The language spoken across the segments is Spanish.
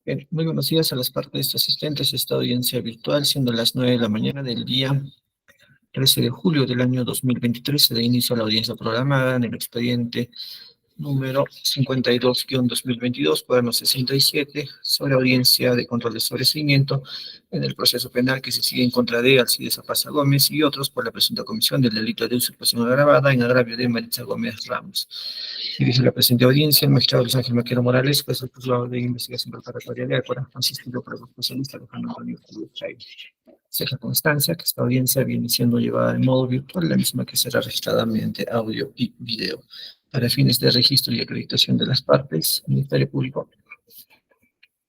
Bien, muy buenos días a las partes asistentes a esta audiencia virtual, siendo las 9 de la mañana del día 13 de julio del año 2023. Se da inicio a la audiencia programada en el expediente número 52-2022, cuaderno 67, sobre audiencia de control de sobreseimiento en el proceso penal que se sigue en contra de Alcides Apaza Gómez y otros por la presunta comisión del delito de usurpación agravada en agravio de Maritza Gómez Ramos. Y dice la presente audiencia, el magistrado Luis Ángel Maquero Morales, juez del juzgado de investigación preparatoria de Ácora, asistido por el especialista Alejandro Antonio Julio Chay. Se deja constancia que esta audiencia viene siendo llevada en modo virtual, la misma que será registrada mediante audio y video. Para fines de registro y acreditación de las partes, Ministerio Público.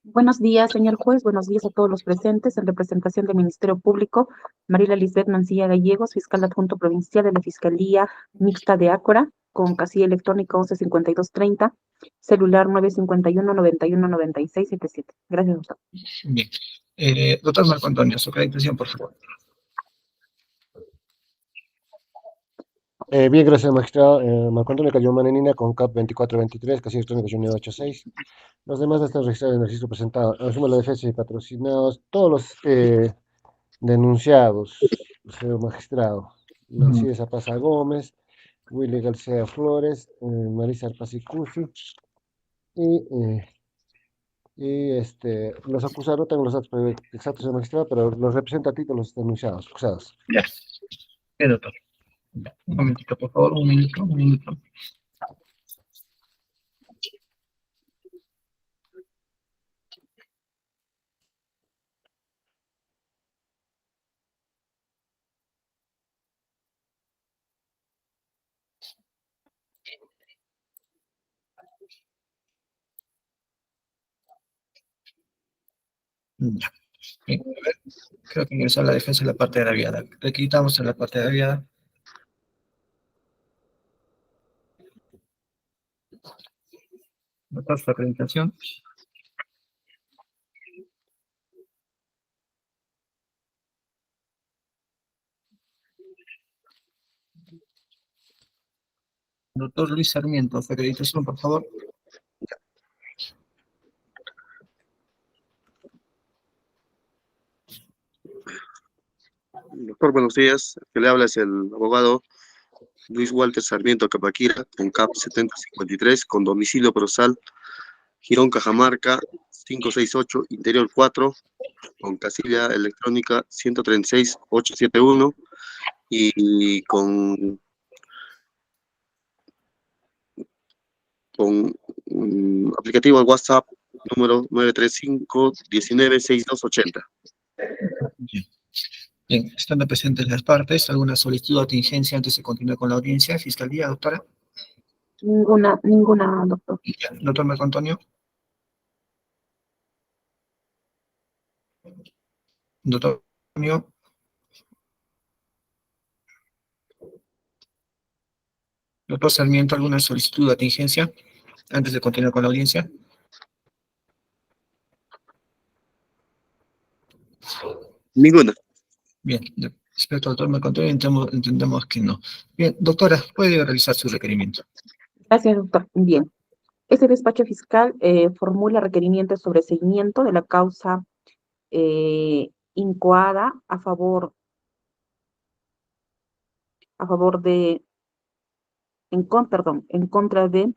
Buenos días, señor juez. Buenos días a todos los presentes. En representación del Ministerio Público, Mariela Lisbeth Mancilla Gallegos, fiscal adjunto provincial de la Fiscalía Mixta de Ácora, con casilla electrónica 115230, celular 951-919677. Gracias, doctor. Bien. Doctor Marco Antonio, su acreditación, por favor. Bien, gracias, magistrado. Marco Antonio Cayón Manenina con CAP 2423, casilla electrónica 986. Los demás están registrados en el registro presentado. Asume la defensa y patrocinados todos los denunciados, señor magistrado. Alcides Apaza Gómez, Willy García Flores, Marisa Arpazicusi los acusados, no tengo los datos exactos del magistrado, pero los representa a título los denunciados, acusados. Ya. Doctor. Un momentito, por favor, un minuto. Ya. Bien, a ver, creo que ingresó la defensa en la parte agraviada. Requisitamos en la parte agraviada. Doctor, su acreditación. Doctor Luis Sarmiento, su acreditación, por favor. Doctor, buenos días. El que le habla es el abogado Luis Walter Sarmiento Capaquira, con CAP 7053, con domicilio procesal Girón, Cajamarca, 568, Interior 4, con casilla electrónica 136871 y con aplicativo al WhatsApp número 935-196280. Bien, estando presentes las partes, ¿alguna solicitud de atingencia antes de continuar con la audiencia? Fiscalía, doctora. Ninguna, doctor. Ya, doctor Marco Antonio. Doctor Antonio. Doctor Sarmiento, ¿alguna solicitud de atingencia antes de continuar con la audiencia? Ninguna. Bien, respecto al doctor Marco Antonio, entendemos que no. Bien, doctora, puede realizar su requerimiento. Gracias, doctor. Bien. Este despacho fiscal formula requerimiento de sobreseimiento de la causa incoada a favor de, en contra de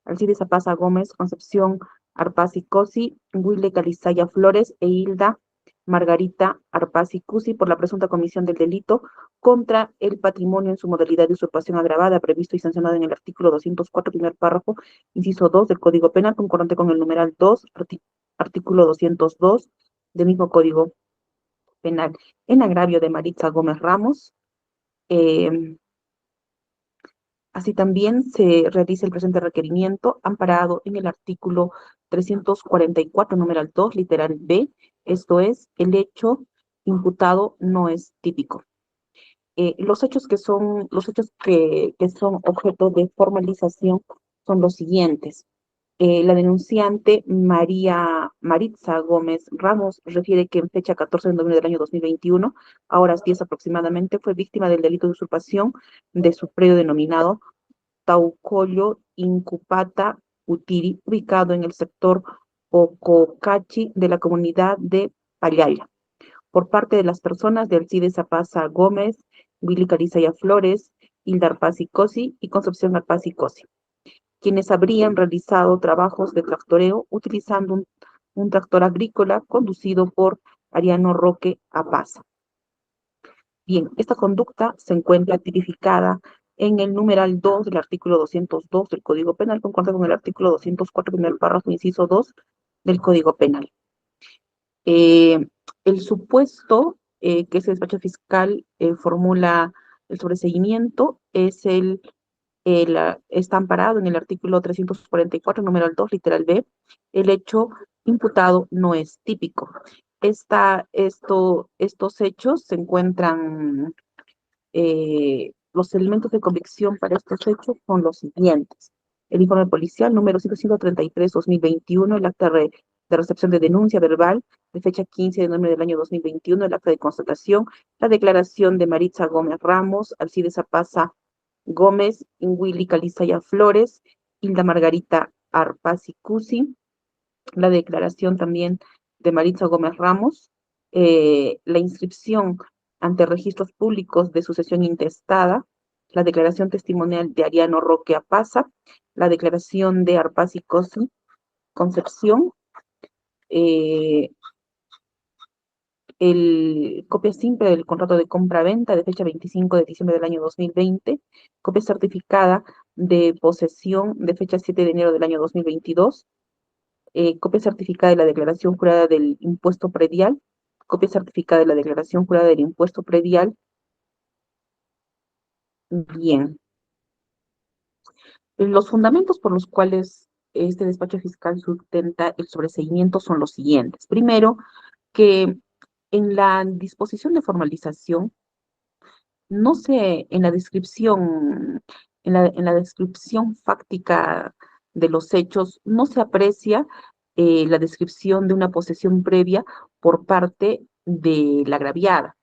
Alcides Apaza Gómez, Concepción Arpasi Cosi, Wille Calizaya Flores e Hilda Margarita Arpasi Cusi por la presunta comisión del delito contra el patrimonio en su modalidad de usurpación agravada, previsto y sancionado en el artículo 204, primer párrafo, inciso 2 del Código Penal, concordante con el numeral 2, artículo 202 del mismo Código Penal, en agravio de Maritza Gómez Ramos. Así también se realiza el presente requerimiento amparado en el artículo 344, numeral 2, literal B, esto es, el hecho imputado no es típico. Los hechos que son objeto de formalización son los siguientes. La denunciante Maritza Gómez Ramos refiere que en fecha 14 de noviembre del año 2021, a horas 10 aproximadamente, fue víctima del delito de usurpación de su predio denominado Taucollo Incupata Utiri, ubicado en el sector Ococachi de la comunidad de Payaya, por parte de las personas de Alcides Apaza Gómez, Willy Carizaya Flores, Hilda Arpaz y Cosi y Concepción Arpaz y Cosi, quienes habrían realizado trabajos de tractoreo utilizando un tractor agrícola conducido por Ariano Roque Apaza. Bien, esta conducta se encuentra tipificada en el numeral 2 del artículo 202 del Código Penal, concuerda con el artículo 204, primer párrafo, inciso 2 del Código Penal. El supuesto que ese despacho fiscal formula el sobreseguimiento es está amparado en el artículo 344, numeral 2, literal B. El hecho imputado no es típico. Estos hechos se encuentran, los elementos de convicción para estos hechos son los siguientes. El informe policial número 533-2021, el acta de recepción de denuncia verbal de fecha 15 de noviembre del año 2021, el acta de constatación, la declaración de Maritza Gómez Ramos, Alcides Apaza Gómez, Willy Calizaya Flores, Hilda Margarita Arpaz Cusi, la declaración también de Maritza Gómez Ramos, la inscripción ante registros públicos de sucesión intestada, la declaración testimonial de Ariano Roque Apaza, la declaración de Arpaz y Cosi, Concepción, copia simple del contrato de compra-venta de fecha 25 de diciembre del año 2020, copia certificada de posesión de fecha 7 de enero del año 2022, copia certificada de la declaración jurada del impuesto predial, copia certificada de la declaración jurada del impuesto predial. Bien. Los fundamentos por los cuales este despacho fiscal sustenta el sobreseimiento son los siguientes. Primero, que en la disposición de formalización, no se, en la descripción, en la descripción fáctica de los hechos, no se aprecia la descripción de una posesión previa por parte de la agraviada.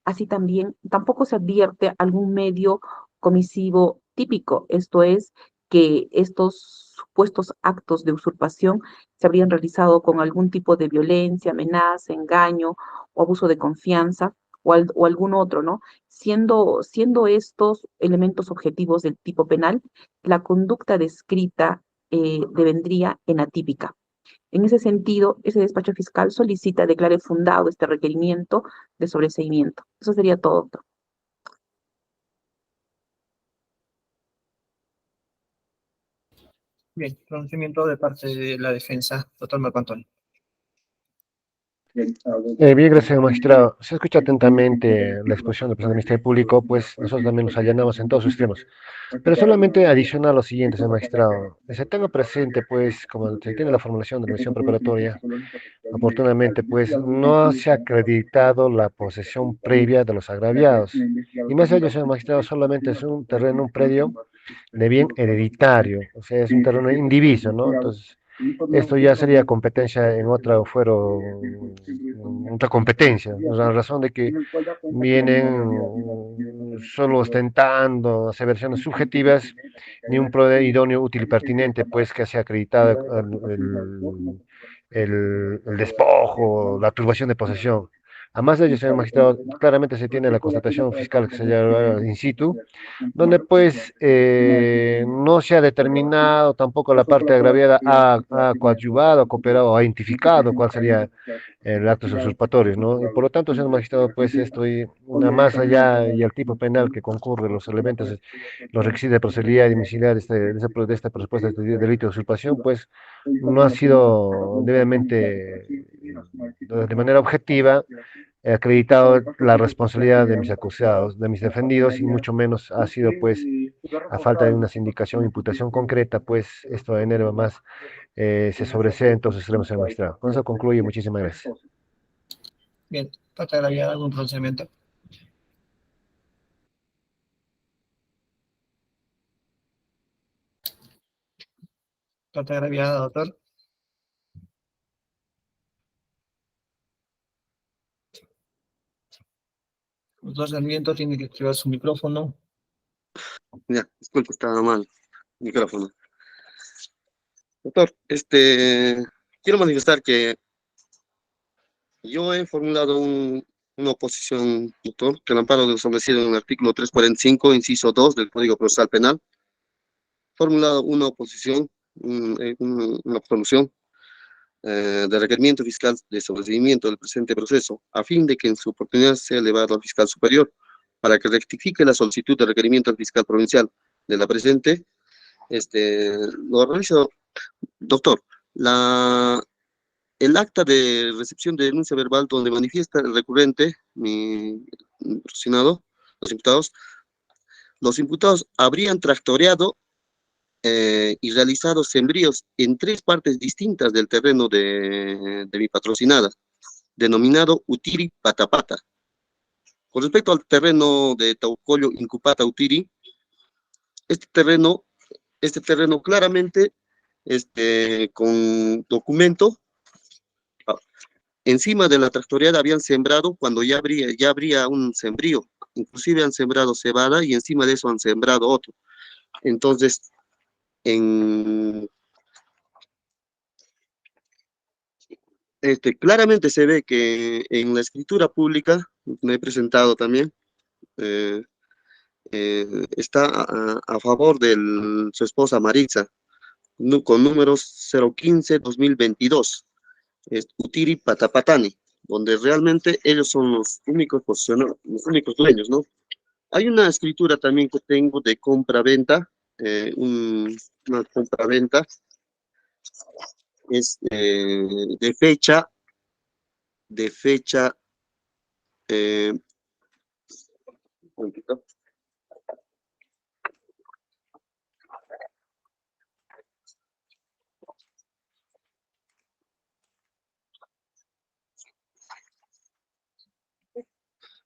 Así también, tampoco se advierte algún medio comisivo típico, esto es, que estos supuestos actos de usurpación se habrían realizado con algún tipo de violencia, amenaza, engaño o abuso de confianza o algún otro, ¿no? Siendo estos elementos objetivos del tipo penal, la conducta descrita devendría en atípica. En ese sentido, ese despacho fiscal solicita, declare fundado este requerimiento de sobreseimiento. Eso sería todo, doctor. Bien, pronunciamiento de parte de la defensa, doctor Marco Antonio. Bien, gracias, magistrado. Se escucha atentamente la exposición del presidente del Ministerio Público, pues nosotros también nos allanamos en todos sus extremos. Pero solamente adicional lo siguiente, señor magistrado. Se tenga presente, pues, como se tiene la formulación de la misión preparatoria, oportunamente, pues, no se ha acreditado la posesión previa de los agraviados. Y más allá, señor magistrado, solamente es un terreno, un predio de bien hereditario, o sea, es un terreno indiviso, ¿no? Entonces, esto ya sería competencia en otro fuero, otra competencia, la razón de que vienen solo ostentando aseveraciones subjetivas, ni un poder idóneo, útil y pertinente, pues que sea acreditado el despojo, la turbación de posesión. Además de ello, señor magistrado, claramente se tiene la constatación fiscal que se llama in situ, donde pues no se ha determinado tampoco la parte agraviada ha coadyuvado, ha cooperado, ha identificado cuál sería el acto usurpatorio, ¿no? Y por lo tanto, señor magistrado, pues esto y una más allá y el tipo penal que concurre, los elementos, los requisitos de procedibilidad y domiciliar de esta propuesta de delito de usurpación, pues no ha sido debidamente, de manera objetiva, acreditado la responsabilidad de mis acusados, de mis defendidos, y mucho menos ha sido, pues, a falta de una sindicación, imputación concreta, pues, esto de enero más se sobresee en todos los extremos del magistrado. Con eso concluye, muchísimas gracias. Bien, parte agraviada, algún pronunciamiento. Parte agraviada, doctor. Los dos sarmientos tienen que activar su micrófono. Ya, disculpe, estaba mal. Micrófono. Doctor, quiero manifestar que yo he formulado una oposición, doctor, que al amparo de lo establecido en el artículo 345, inciso 2 del Código Procesal Penal, formulado una oposición, una absolución de requerimiento fiscal de sobreseimiento del presente proceso, a fin de que en su oportunidad sea elevado al fiscal superior, para que rectifique la solicitud de requerimiento al fiscal provincial de la presente. Lo realizo, doctor, el acta de recepción de denuncia verbal donde manifiesta el recurrente, mi patrocinado, los imputados habrían tractoreado y realizado sembríos en 3 partes distintas del terreno de mi patrocinada, denominado Utiri Patapata. Con respecto al terreno de Taucollo Incupata Utiri, este terreno claramente, con documento, encima de la tractoreada habían sembrado cuando ya habría un sembrío, inclusive han sembrado cebada y encima de eso han sembrado otro. Entonces, claramente se ve que en la escritura pública, me he presentado también, está a favor de su esposa Maritza, con números 015-2022, es Utiri Patapatani, donde realmente ellos son los únicos los únicos dueños, ¿no? Hay una escritura también que tengo de compra-venta, una compra-venta, es de fecha, un momentito.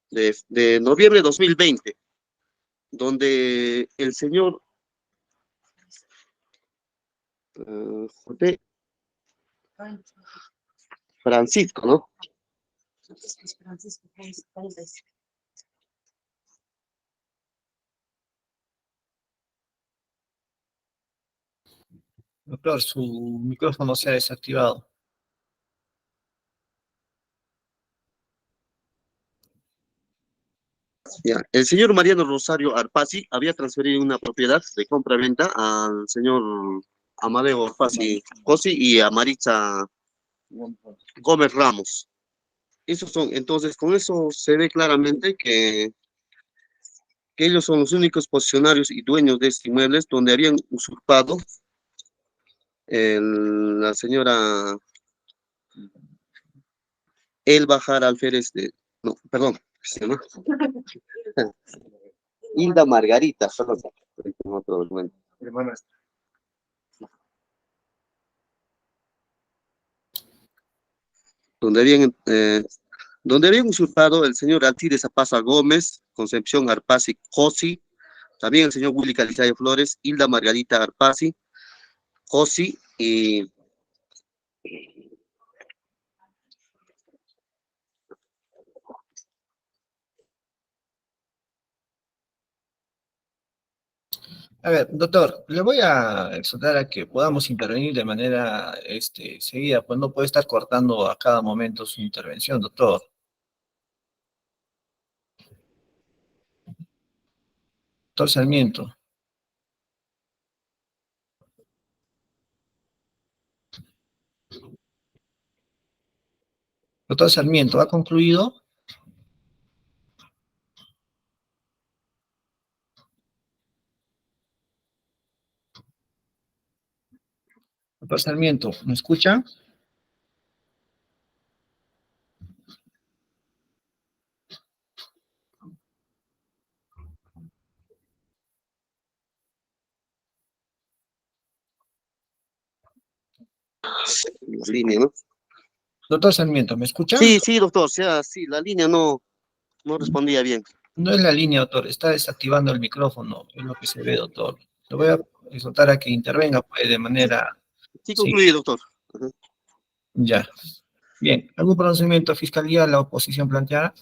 De noviembre de 2020, donde el señor José Francisco, ¿no? Doctor, su micrófono se ha desactivado. Ya. El señor Mariano Rosario Arpasi había transferido una propiedad de compra-venta al señor Amadeo Arpasi Cosi y a Maritza Gómez Ramos. Esos son, entonces, con eso se ve claramente que ellos son los únicos posicionarios y dueños de estos inmuebles donde habían usurpado la señora Elba Jara Alférez no, perdón, ¿se llama? Hilda Margarita, perdón, tengo otro documento. Donde habían usurpado el señor Alcides Apaza Gómez, Concepción Arpasi Josi, también el señor Willy Calizaya Flores, Hilda Margarita Arpasi, Josi y A ver, doctor, le voy a exhortar a que podamos intervenir de manera seguida, pues no puede estar cortando a cada momento su intervención, doctor. Doctor Sarmiento. Doctor Sarmiento, ¿ha concluido? Doctor Sarmiento, ¿me escucha? la línea, ¿no? Doctor Sarmiento, ¿me escucha? Sí, sí, doctor, o sea, sí, la línea no respondía bien. No es la línea, doctor, está desactivando el micrófono, es lo que se ve, doctor. Le voy a exhortar a que intervenga pues, de manera... Sí, Sí, concluye, doctor. Ajá. ya. Bien, ¿algún pronunciamiento de fiscalía a la oposición planteada?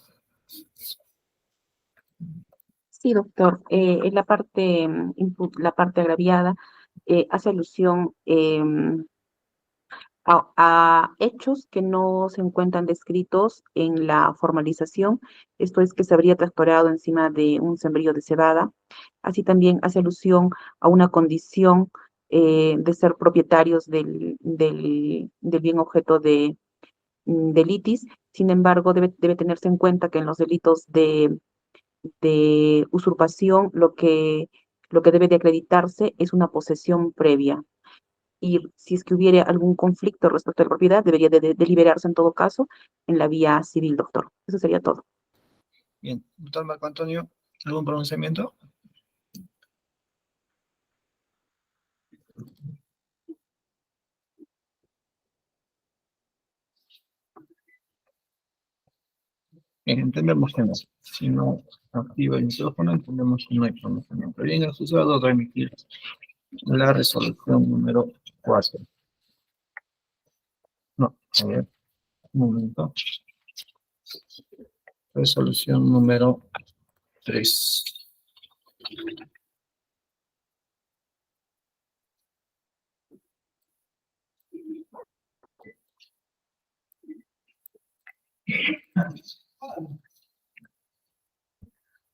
Sí, doctor. En la parte agraviada hace alusión a hechos que no se encuentran descritos en la formalización, esto es que se habría tractorado encima de un sembrío de cebada. Así también hace alusión a una condición de ser propietarios del bien objeto de litis. Sin embargo, debe tenerse en cuenta que en los delitos de usurpación lo que debe de acreditarse es una posesión previa. Y si es que hubiera algún conflicto respecto a la propiedad, debería de deliberarse en todo caso en la vía civil, doctor. Eso sería todo. Bien, doctor Marco Antonio, ¿algún pronunciamiento? Bien, entendemos que no. Si no activa el micrófono, entendemos que no hay pronunciamiento. Bien, el juzgado va a emitir la resolución número 4. No, a ver, un momento. Resolución número 3.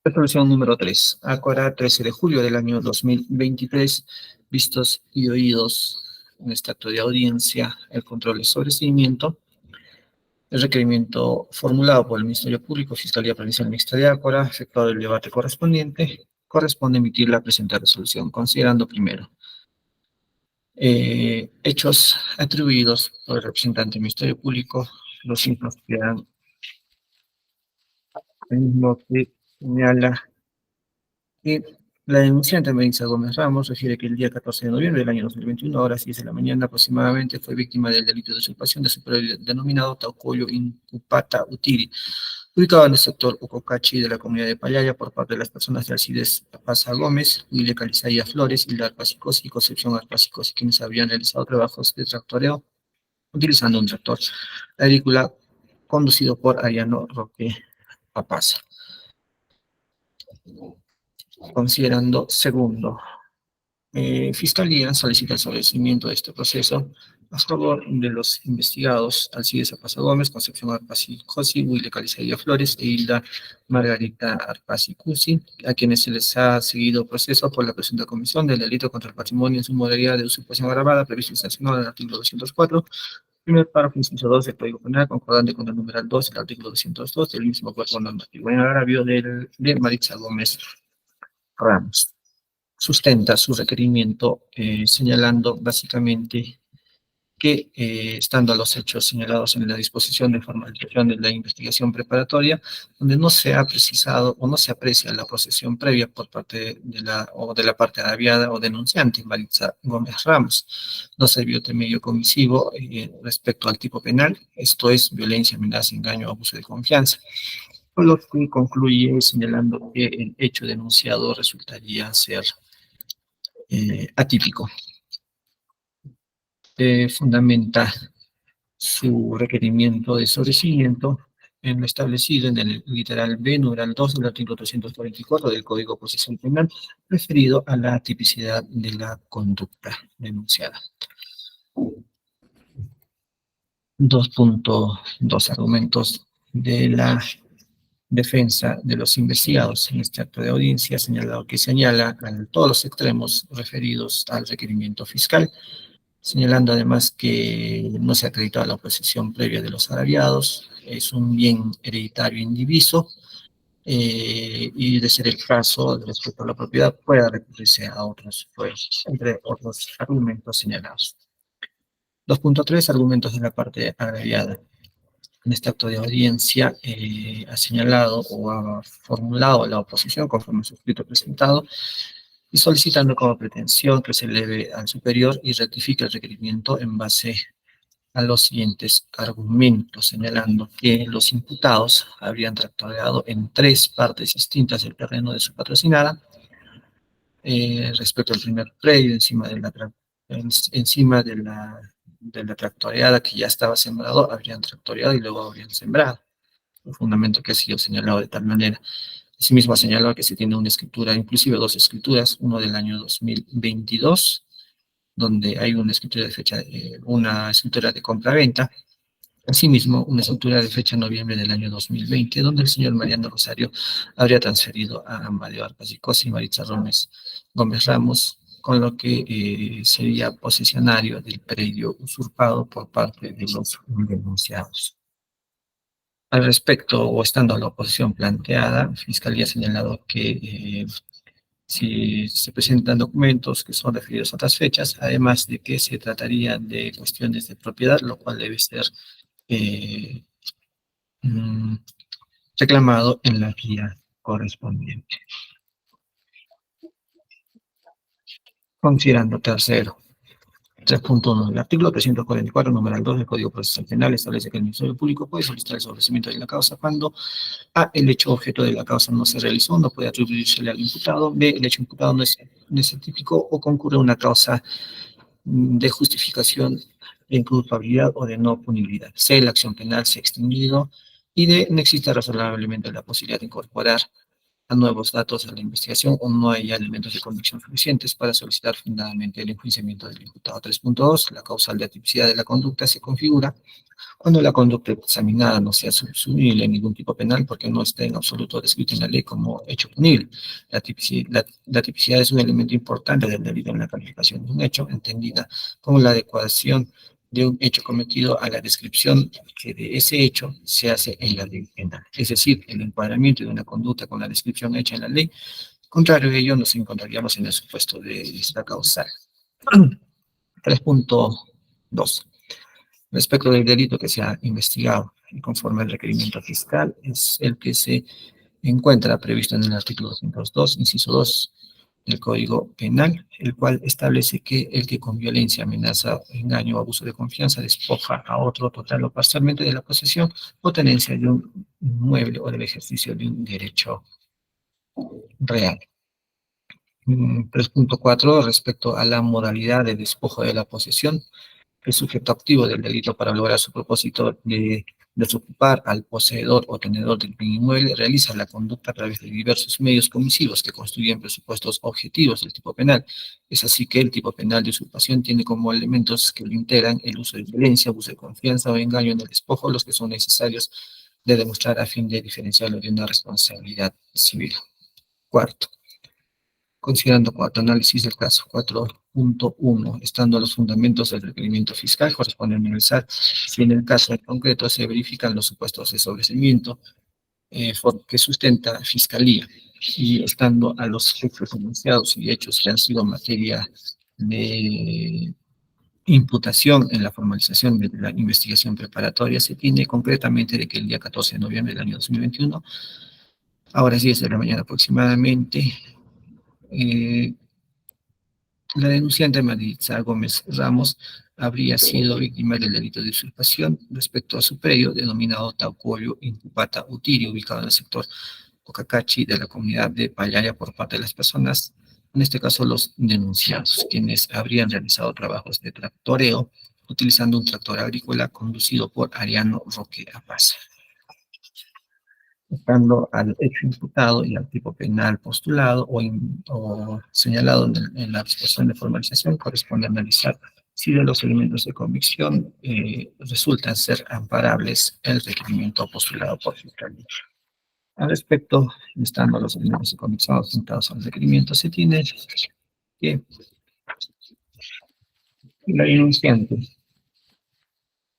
Resolución número 3. Ácora, 13 de julio del año 2023, vistos y oídos en este acto de audiencia, el control de sobreseimiento. El requerimiento formulado por el Ministerio Público, Fiscalía Provincial Mixta de Ácora, efectuado el debate correspondiente, corresponde emitir la presente resolución, considerando primero hechos atribuidos por el representante del Ministerio Público, los mismos quedan en lo que señala que la denunciante Melissa Gómez Ramos refiere que el día 14 de noviembre del año 2021, a horas 10 de la mañana aproximadamente, fue víctima del delito de usurpación de su predio denominado Taucoyo Incupata Utiri, ubicado en el sector Ucocachi de la comunidad de Payaya por parte de las personas de Alcides Pasa Gómez, Wille Calizaya Flores, Hilda Arpacicos y Concepción Arpacicos, quienes habían realizado trabajos de tractoreo utilizando un tractor agrícola conducido por Ariano Roque Papaza. Considerando segundo, Fiscalía solicita el establecimiento de este proceso a favor de los investigados Alcides Apaza Gómez, Concepción Arpacicosi, Wille Calizaya Flores e Hilda Margarita Arpacicusi, a quienes se les ha seguido proceso por la presunta comisión del delito contra el patrimonio en su modalidad de usurpación agravada previsto y sancionado en el artículo 204, primer párrafo, inciso 2 del Código Penal, concordante con el numeral 2 del artículo 202 del mismo cuerpo normativo, en agravio de Maritza Gómez Ramos. Sustenta su requerimiento señalando básicamente que, estando a los hechos señalados en la disposición de formalización de la investigación preparatoria, donde no se ha precisado o no se aprecia la posesión previa por parte de la parte agraviada o denunciante, Maritza Gómez Ramos, no servió de medio comisivo respecto al tipo penal, esto es violencia, amenaza, engaño, abuso de confianza. Por lo que concluye señalando que el hecho denunciado resultaría ser atípico. Fundamenta su requerimiento de sobreseimiento en lo establecido en el literal B, numeral 2 del artículo 344 del Código Procesal Penal, referido a la tipicidad de la conducta denunciada. 2.2 argumentos de la defensa de los investigados en este acto de audiencia, señalado que señala a todos los extremos referidos al requerimiento fiscal, señalando además que no se ha acreditado la posesión previa de los agraviados, es un bien hereditario indiviso, y de ser el caso, respecto a la propiedad, pueda recurrirse a otros, pues, entre otros argumentos señalados. 2.3 argumentos de la parte agraviada. En este acto de audiencia ha señalado o ha formulado la oposición conforme a su escrito presentado y solicitando como pretensión que se eleve al superior y rectifique el requerimiento en base a los siguientes argumentos, señalando que los imputados habrían tractoreado en 3 partes distintas del terreno de su patrocinada, respecto al primer predio, encima de la tractoreada que ya estaba sembrado, habrían tractoreado y luego habrían sembrado. Un fundamento que ha sido señalado de tal manera. Asimismo, ha señalado que se tiene una escritura, inclusive 2 escrituras, uno del año 2022 donde hay una escritura una escritura de compra-venta. Asimismo, una escritura de fecha noviembre del año 2020, donde el señor Mariano Rosario habría transferido a Amadeo Arpaz y Maritza Gómez Ramos, con lo que sería posesionario del predio usurpado por parte de los denunciados. Al respecto, o estando la oposición planteada, Fiscalía ha señalado que si se presentan documentos que son referidos a otras fechas, además de que se trataría de cuestiones de propiedad, lo cual debe ser eh, mm, reclamado en la guía correspondiente. Considerando tercero, 3.1. El artículo 344, numeral 2 del Código Procesal Penal establece que el Ministerio Público puede solicitar el sobreseimiento de la causa cuando A. El hecho objeto de la causa no se realizó, no puede atribuírsele al imputado. B. El hecho imputado no es típico o concurre una causa de justificación de inculpabilidad o de no punibilidad. C. La acción penal se ha extinguido. Y D. No existe razonablemente la posibilidad de incorporar a nuevos datos a la investigación o no hay elementos de convicción suficientes para solicitar fundadamente el enjuiciamiento del imputado. 3.2. La causal de atipicidad de la conducta se configura cuando la conducta examinada no sea subsumible en ningún tipo penal porque no esté en absoluto descrito en la ley como hecho punible. La tipicidad es un elemento importante del delito en la calificación de un hecho, entendida como la adecuación de un hecho cometido a la descripción que de ese hecho se hace en la ley penal. Es decir, el encuadramiento de una conducta con la descripción hecha en la ley. Contrario a ello, nos encontraríamos en el supuesto de esta causal. 3.2. Respecto del delito que se ha investigado y conforme al requerimiento fiscal, es el que se encuentra previsto en el artículo 202, inciso 2 del Código Penal, el cual establece que el que con violencia, amenaza, engaño o abuso de confianza despoja a otro total o parcialmente de la posesión o tenencia de un inmueble o del ejercicio de un derecho real. 3.4. Respecto a la modalidad de despojo de la posesión, el sujeto activo del delito para lograr su propósito de desocupar al poseedor o tenedor del bien inmueble realiza la conducta a través de diversos medios comisivos que constituyen presupuestos objetivos del tipo penal. Es así que el tipo penal de usurpación tiene como elementos que lo integran el uso de violencia, abuso de confianza o engaño en el despojo, los que son necesarios de demostrar a fin de diferenciarlo de una responsabilidad civil. Cuarto, considerando cuarto análisis del caso 4.1, estando los fundamentos del requerimiento fiscal, corresponde analizar si en el caso en concreto se verifican los supuestos de sobreseimiento que sustenta Fiscalía, y estando a los hechos enunciados y hechos que han sido materia de imputación en la formalización de la investigación preparatoria, se tiene concretamente de que el día 14 de noviembre del año 2021, a horas 10 de la mañana aproximadamente, la denunciante Maritza Gómez Ramos habría sido víctima del delito de usurpación respecto a su predio denominado Taucolio Incupata Utiri, ubicado en el sector Cocacachi de la comunidad de Payaya por parte de las personas, en este caso los denunciados, quienes habrían realizado trabajos de tractoreo utilizando un tractor agrícola conducido por Ariano Roque Apaz. Estando al hecho imputado y al tipo penal postulado o señalado en la disposición de formalización, corresponde analizar si de los elementos de convicción resultan ser amparables el requerimiento postulado por Fiscalía. Al respecto, estando los elementos de convicción adjuntados al requerimiento, se tiene que la denunciante,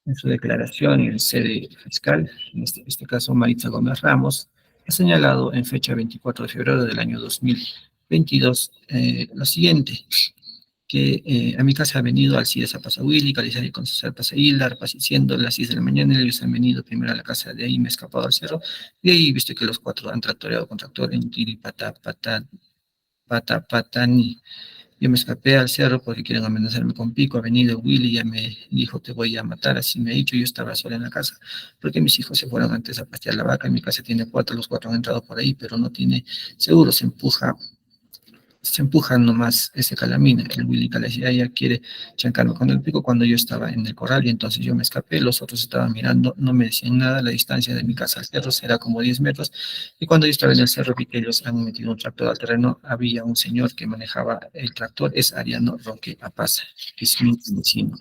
en su declaración en sede fiscal, en este caso Maritza Gómez Ramos, ha señalado en fecha 24 de febrero del año 2022 lo siguiente, que a mi casa ha venido Alcides Apazahuili, Calizari con César Pasaíla, siendo las 10 de la mañana, ellos han venido primero a la casa, de ahí me he escapado al cerro, y ahí he visto que los cuatro han tractoreado con tractor en Patani. Yo me escapé al cerro porque quieren amenazarme con pico. Ha venido Willy, ya me dijo, te voy a matar, así me ha dicho. Yo estaba sola en la casa, porque mis hijos se fueron antes a pastear la vaca. En mi casa tiene cuatro, los cuatro han entrado por ahí, pero no tiene seguro, se empuja se empuja nomás ese calamina. El Willy Calayaya quiere chancarme con el pico cuando yo estaba en el corral y entonces yo me escapé, los otros estaban mirando, no me decían nada, la distancia de mi casa al cerro era como 10 metros y cuando yo estaba en el cerro vi que ellos han metido un tractor al terreno, había un señor que manejaba el tractor, es Ariano Roque Apaza, que es mi vecino.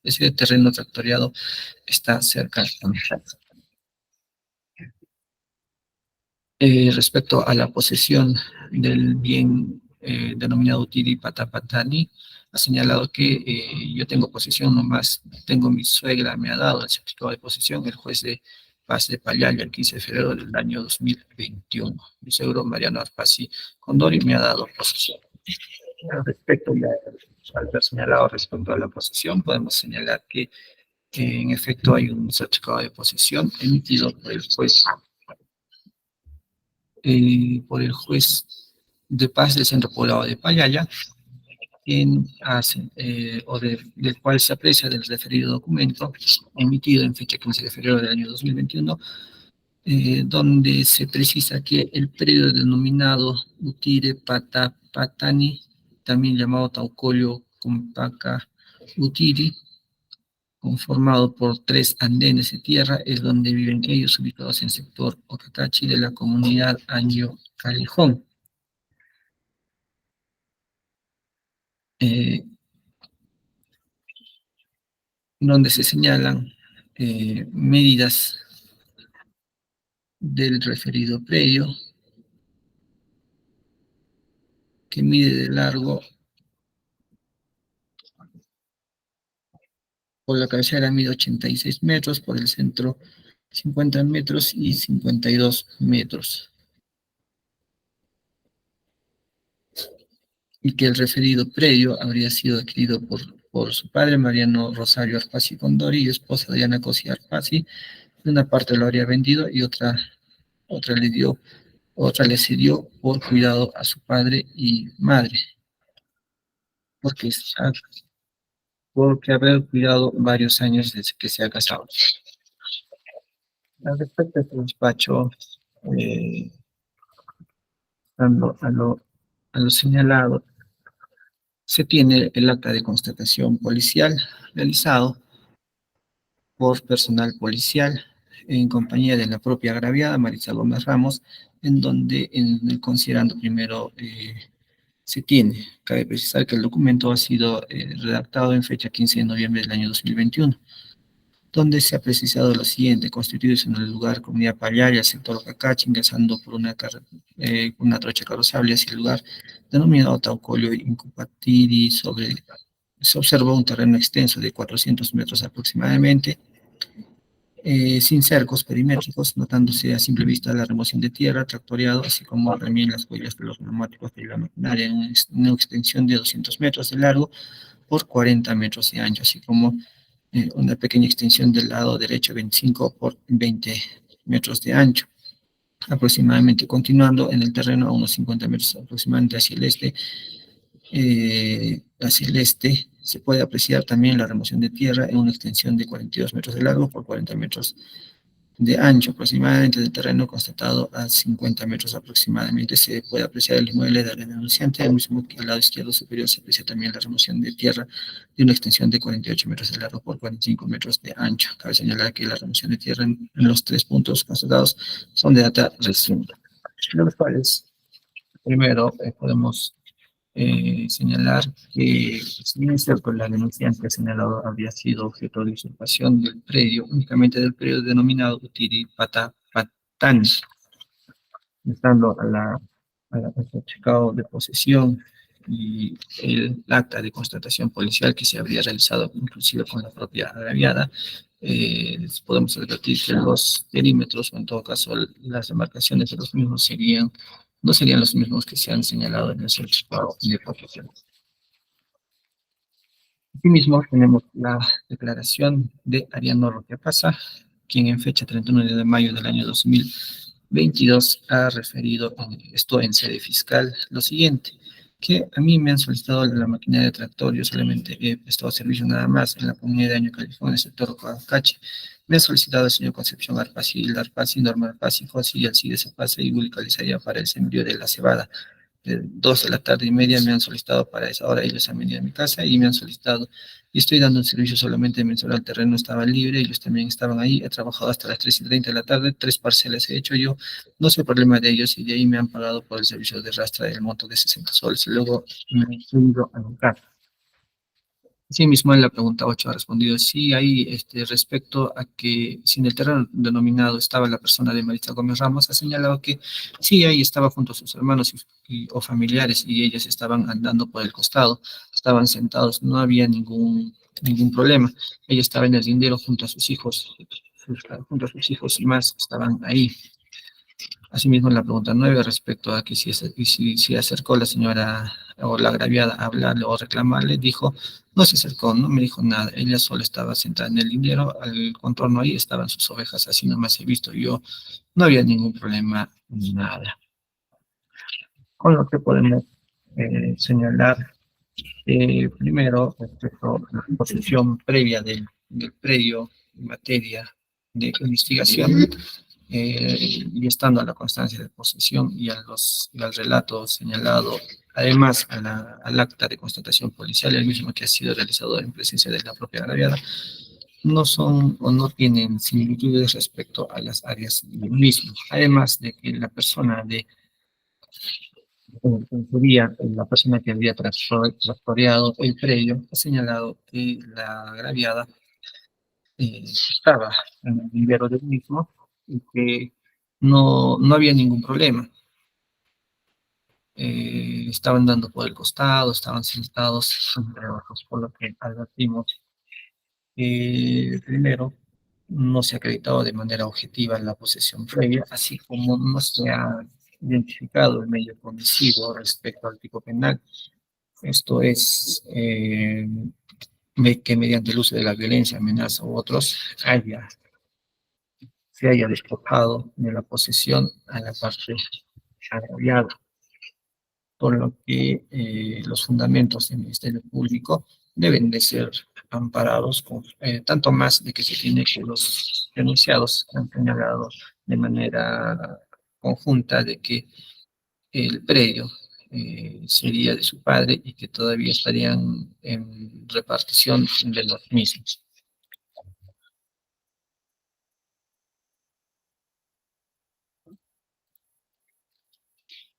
Ese terreno tractoreado está cerca de mi casa. Respecto a la posesión del bien denominado Tiri Patapatani, ha señalado que yo tengo posesión nomás, mi suegra me ha dado el certificado de posesión, el juez de paz de Payaya, el 15 de febrero del año 2021. Mi suegro Mariano Arpasi Condori me ha dado posesión. Respecto ya al haber señalado respecto a la posesión, podemos señalar que en efecto hay un certificado de posesión emitido por el juez de paz del Centro Poblado de Payaya, del cual se aprecia del referido documento emitido en fecha 15 de febrero del año 2021, donde se precisa que el predio denominado Utire Patapatani, también llamado Taucolio Compaca Utiri, conformado por 3 andenes de tierra, es donde viven ellos, ubicados en el sector Ocacachi de la comunidad Año Calejón. Donde se señalan medidas del referido predio, que mide de largo, por la cabecera mide 86 metros, por el centro 50 metros y 52 metros. Y que el referido predio habría sido adquirido por su padre, Mariano Rosario Arpasi Condori, y esposa Diana Cosi Arpasi. Una parte lo habría vendido y otra le cedió por cuidado a su padre y madre, porque haber cuidado varios años desde que se ha casado. Al respecto de este despacho, dando a lo señalado, se tiene el acta de constatación policial realizado por personal policial en compañía de la propia agraviada, Maritza Gómez Ramos, en donde, considerando primero, cabe precisar que el documento ha sido redactado en fecha 15 de noviembre del año 2021, donde se ha precisado lo siguiente: constituidos en el lugar comunidad Payaya, sector Cacachi, ingresando por una trocha carrozable hacia el lugar denominado Taucolio Incupatiri. Se observó un terreno extenso de 400 metros aproximadamente, sin cercos perimétricos, notándose a simple vista la remoción de tierra, tractoreado, así como también las huellas de los neumáticos de la maquinaria en una extensión de 200 metros de largo por 40 metros de ancho, así como una pequeña extensión del lado derecho, 25 por 20 metros de ancho. Aproximadamente, continuando en el terreno a unos 50 metros aproximadamente hacia el este, se puede apreciar también la remoción de tierra en una extensión de 42 metros de largo por 40 metros de ancho, aproximadamente del terreno constatado a 50 metros aproximadamente. Se puede apreciar el inmueble del denunciante, al mismo que al lado izquierdo superior se aprecia también la remoción de tierra de una extensión de 48 metros de largo por 45 metros de ancho. Cabe señalar que la remoción de tierra en los 3 puntos constatados son de data reciente. Los cuales, primero, podemos señalar que, si bien es cierto, la denunciante ha señalado habría sido objeto de usurpación del predio, únicamente del predio denominado Utiri Patapatani, estando al certificado de posesión y el acta de constatación policial que se habría realizado inclusive con la propia agraviada. Podemos advertir que los perímetros, o en todo caso las demarcaciones de los mismos, no serían los mismos que se han señalado en el certificado de posesión. Asimismo, tenemos la declaración de Ariano Roque Apaza, quien en fecha 31 de mayo del año 2022 ha referido, esto en sede fiscal, lo siguiente: que a mí me han solicitado la maquinaria de tractor, yo solamente he prestado servicio nada más en la comunidad de Año Califón, en el sector Coacachi. Me ha solicitado el señor Concepción Arpasi, Hilda Arpasi, Norma Arpasi, José y Alcides Arpasi y Willy Calizaya para el sembrío de la cebada. 2 de la tarde y media me han solicitado para esa hora, ellos han venido a mi casa y me han solicitado, y estoy dando un servicio solamente mensual, el terreno estaba libre, ellos también estaban ahí, he trabajado hasta las 3:30 de la tarde, 3 parcelas he hecho yo, no sé el problema de ellos, y de ahí me han pagado por el servicio de rastra del monto de 60 soles, y luego me he ido a mi casa. Sí, mismo en la pregunta 8 ha respondido, sí, ahí respecto a que si en el terreno denominado estaba la persona de Maritza Gómez Ramos, ha señalado que sí, ahí estaba junto a sus hermanos o familiares y ellos estaban andando por el costado, estaban sentados, no había ningún problema. Ella estaba en el lindero junto a sus hijos, junto a sus hijos y más estaban ahí. Asimismo, en la pregunta 9, respecto a que si acercó la señora o la agraviada a hablarle o reclamarle, dijo, no se acercó, no me dijo nada, ella solo estaba sentada en el lindero, al contorno ahí estaban sus ovejas, así nomás he visto yo, no había ningún problema, nada. Con lo que podemos señalar, primero, respecto a la posición previa del predio en materia de investigación, y estando a la constancia de posesión y al relato señalado, además al acta de constatación policial, el mismo que ha sido realizado en presencia de la propia agraviada, no son o no tienen similitudes respecto a las áreas del mismo. Además de que la persona en teoría, la persona que había tractoreado el predio ha señalado que la agraviada estaba en el vivero del mismo y que no había ningún problema. Estaban dando por el costado, estaban sentados entre otros, por lo que advertimos que primero no se ha acreditado de manera objetiva la posesión previa, así como no se ha identificado el medio conducivo respecto al tipo penal. Esto es que mediante el uso de la violencia, amenaza u otros se haya despojado de la posesión a la parte agraviada, por lo que los fundamentos del Ministerio Público deben de ser amparados, tanto más de que se tiene que los denunciados han señalado de manera conjunta de que el predio sería de su padre y que todavía estarían en repartición de los mismos.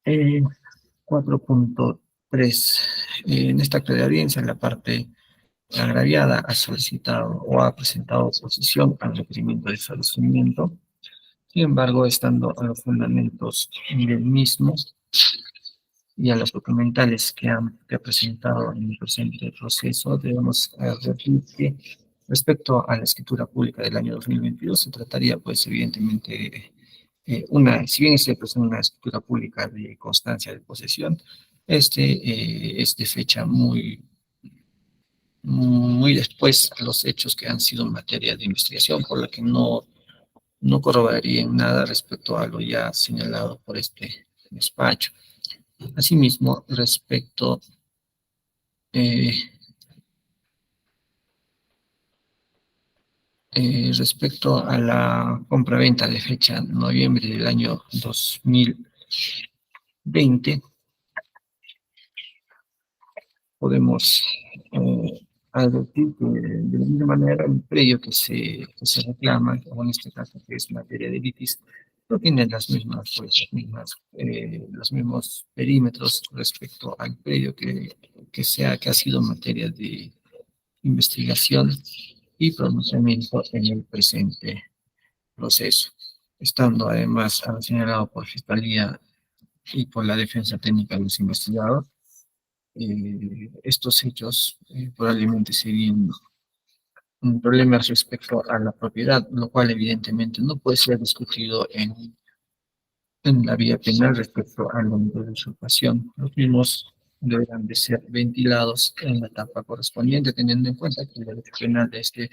Eh, 4.3. En esta acta de audiencia, en la parte agraviada ha solicitado o ha presentado oposición al requerimiento de fallecimiento. Sin embargo, estando a los fundamentos del mismo y a los documentales que ha presentado en el presente proceso, debemos advertir que respecto a la escritura pública del año 2022, se trataría, pues, evidentemente, si bien se presenta una escritura pública de constancia de posesión, es de fecha muy después a los hechos que han sido materia de investigación, por lo que no corroboraría en nada respecto a lo ya señalado por este despacho. Asimismo, eh, respecto a la compraventa de fecha noviembre del año 2020, podemos advertir que de la misma manera el predio que se reclama, o en este caso que es materia de litis, no tiene los mismos perímetros respecto al predio que ha sido materia de investigación y pronunciamiento en el presente proceso, estando además señalado por Fiscalía y por la Defensa Técnica de los Investigadores. Estos hechos probablemente serían un problema respecto a la propiedad, lo cual evidentemente no puede ser discutido en la vía penal respecto al delito de usurpación. Los mismos deberán de ser ventilados en la etapa correspondiente, teniendo en cuenta que el derecho penal es de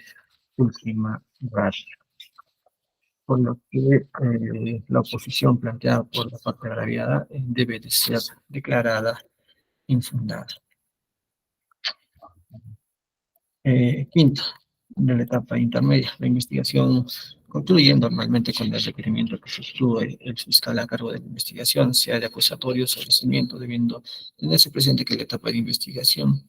última ratio. Por lo que la oposición planteada por la parte agraviada debe de ser declarada infundada. Quinto, de la etapa intermedia, la investigación Concluye normalmente con el requerimiento que efectúe el fiscal a cargo de la investigación, sea de acusatorio o sobreseimiento, debiendo tenerse presente que la etapa de investigación,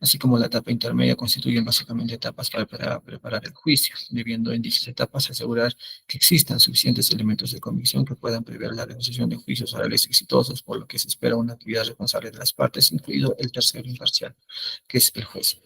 así como la etapa intermedia, constituyen básicamente etapas para preparar el juicio, debiendo en dichas etapas asegurar que existan suficientes elementos de convicción que puedan prever la realización de juicios orales exitosos, por lo que se espera una actividad responsable de las partes, incluido el tercero imparcial, que es el juez.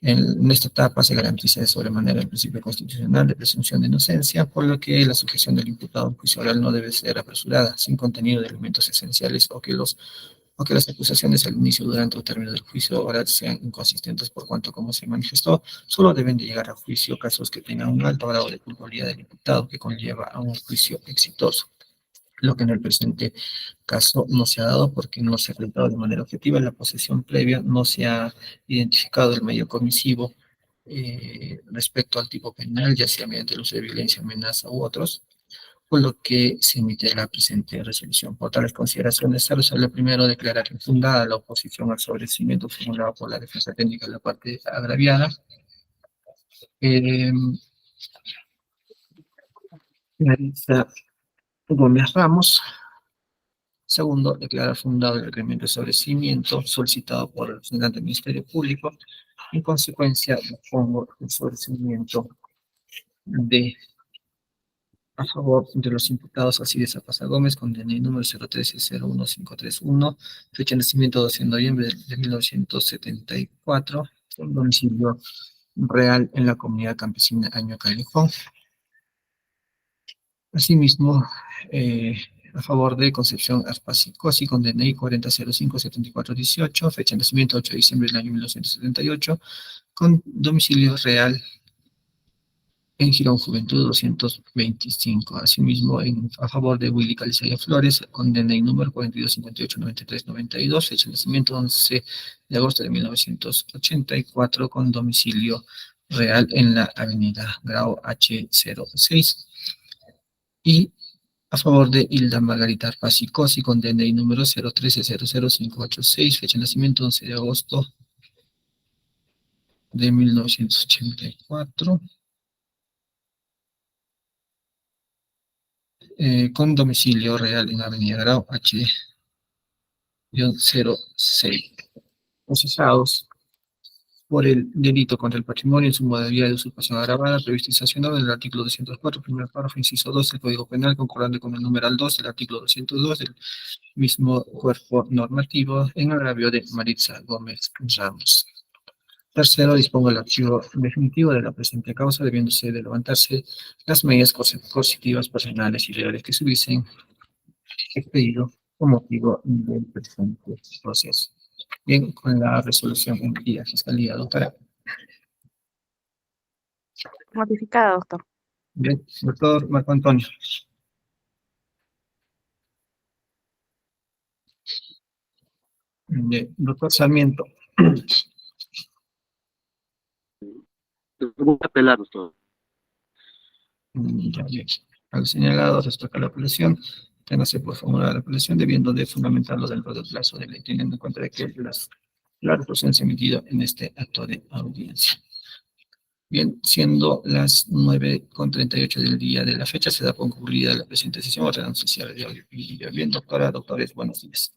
En esta etapa se garantiza de sobremanera el principio constitucional de presunción de inocencia, por lo que la sujeción del imputado a un juicio oral no debe ser apresurada, sin contenido de elementos esenciales o que las acusaciones al inicio, durante o término del juicio oral sean inconsistentes por cuanto, como se manifestó, solo deben de llegar a juicio casos que tengan un alto grado de culpabilidad del imputado que conlleva a un juicio exitoso, lo que en el presente caso no se ha dado porque no se ha acreditado de manera objetiva la posesión previa, no se ha identificado el medio comisivo respecto al tipo penal, ya sea mediante el uso de violencia, amenaza u otros, por lo que se emite la presente resolución. Por tales consideraciones, se resuelve primero declarar infundada la oposición al sobreseimiento formulado por la defensa técnica de la parte agraviada. Clarisa Gómez Ramos. Segundo, declarar fundado el requerimiento de sobreseimiento solicitado por el representante del Ministerio Público. En consecuencia, pongo el sobreseimiento a favor de los imputados Alcides Zapaza Gómez, con DNI número 013-01531, fecha de nacimiento 12 de noviembre de 1974, con domicilio real en la comunidad campesina Año Callejón. Asimismo, a favor de Concepción Arpazicosi, con DNI 4005-7418, fecha de nacimiento 8 de diciembre del año 1978, con domicilio real en Girón Juventud 225. Asimismo, a favor de Willy Calizaya Flores, con DNI número 4258-9392, fecha de nacimiento 11 de agosto de 1984, con domicilio real en la avenida Grau H06. Y a favor de Hilda Margarita Arpazicosi, con DNI número 013-00586, fecha de nacimiento 11 de agosto de 1984. Con domicilio real en Avenida Grau H-06, procesados por el delito contra el patrimonio en su modalidad de usurpación agravada, previsto y sancionado en el artículo 204, primer párrafo, inciso 2 del Código Penal, concordante con el numeral 2 del artículo 202 del mismo cuerpo normativo, en agravio de Maritza Gómez Ramos. Tercero, dispongo el archivo definitivo de la presente causa, debiéndose de levantarse las medidas coercitivas, personales y legales que se hubiesen expedido con motivo del presente proceso. Bien, con la resolución emitida, Fiscalía, doctora. Notificada, doctor. Bien, doctor Marco Antonio. Bien, doctor Sarmiento. Voy a apelar, doctor. Ya, bien. Al señalado respecto a la apelación, téngase por formular la apelación, debiendo de fundamentarlo dentro del plazo de ley, teniendo en cuenta de que la resolución se ha emitido en este acto de audiencia. Bien, siendo las 9:38 del día de la fecha, se da por concluida la presente sesión. Ordenanza social de audio y video. Bien, doctora, doctores, buenos días.